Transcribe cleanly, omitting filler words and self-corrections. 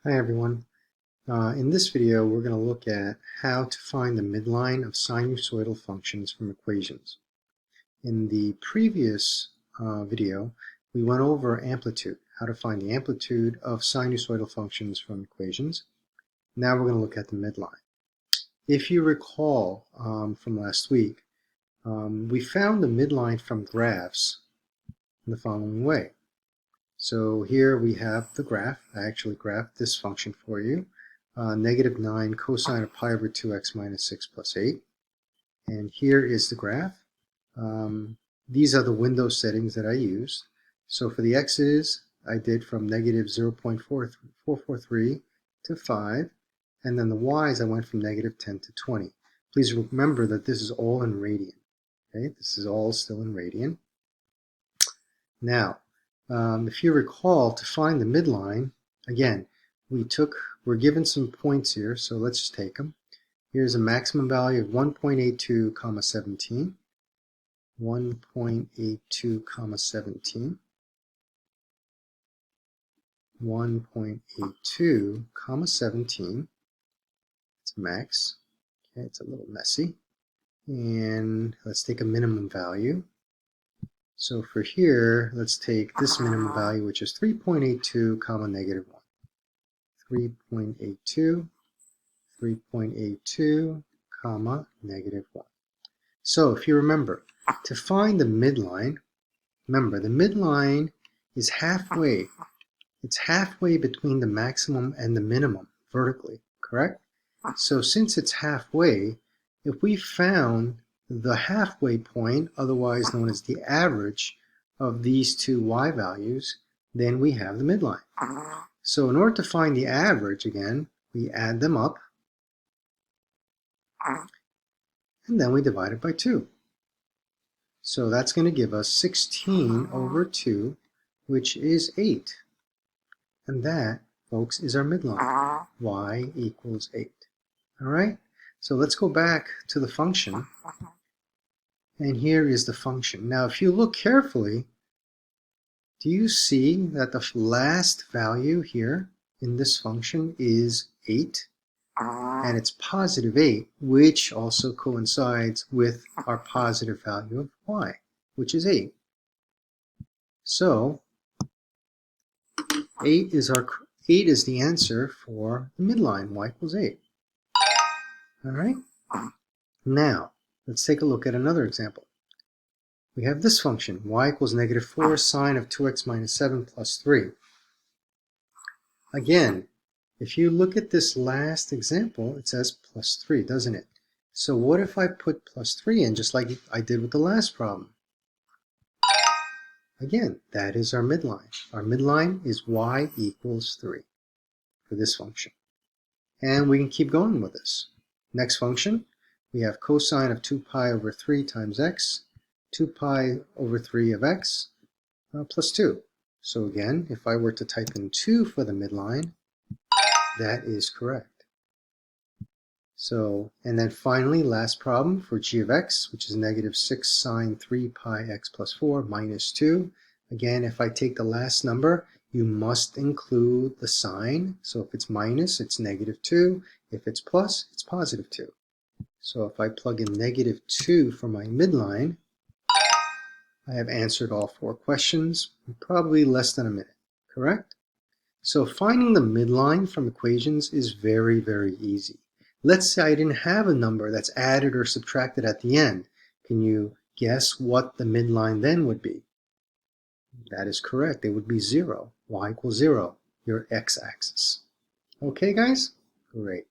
Hi everyone. In this video we're going to look at how to find the midline of sinusoidal functions from equations. In the previous video we went over amplitude, how to find the amplitude of sinusoidal functions from equations. Now we're going to look at the midline. If you recall from last week, we found the midline from graphs in the following way. So here we have the graph. I actually graphed this function for you. -9 cosine of pi over 2x minus 6 plus 8. And here is the graph. These are the window settings that I used. So for the x's, I did from -0.443 to 5. And then the y's, I went from -10 to 20. Please remember that this is all in radian. Okay, this is all still in radian. Now, if you recall, to find the midline, again, we're given some points here, so let's just take them. Here's a maximum value of 1.82, 17, 1.82, 17, 1.82, 17. It's max. Okay, it's a little messy. And let's take a minimum value. So for here, let's take this minimum value, which is 3.82, -1. 3.82, 3.82, -1. So if you remember, to find the midline, remember the midline is halfway. It's halfway between the maximum and the minimum vertically, correct? So since it's halfway, if we found the halfway point, otherwise known as the average of these two y values, then we have the midline. So in order to find the average, again, we add them up, and then we divide it by 2. So that's going to give us 16 over 2, which is 8. And that, folks, is our midline. Y equals 8. All right? So let's go back to the function. And here is the function. Now, if you look carefully, do you see that the last value here in this function is 8? And it's positive 8, which also coincides with our positive value of y, which is 8. So 8 is the answer for the midline. Y equals 8. All right? Now, let's take a look at another example. We have this function, y equals -4 sine of 2x minus 7 plus 3. Again, if you look at this last example, it says plus 3, doesn't it? So what if I put plus 3 in, just like I did with the last problem? Again, that is our midline. Our midline is y equals 3 for this function. And we can keep going with this. Next function, we have cosine of 2 pi over 3 times x, 2 pi over 3 of x, plus 2. So again, if I were to type in 2 for the midline, that is correct. So, and then finally, last problem for g of x, which is -6 sine 3 pi x plus 4 minus 2. Again, if I take the last number, you must include the sign. So if it's minus, it's -2. If it's plus, it's positive 2. So if I plug in -2 for my midline, I have answered all 4 questions in probably less than a minute, correct? So finding the midline from equations is very, very easy. Let's say I didn't have a number that's added or subtracted at the end. Can you guess what the midline then would be? That is correct. It would be 0. Y equals 0, your x-axis. Okay, guys? Great.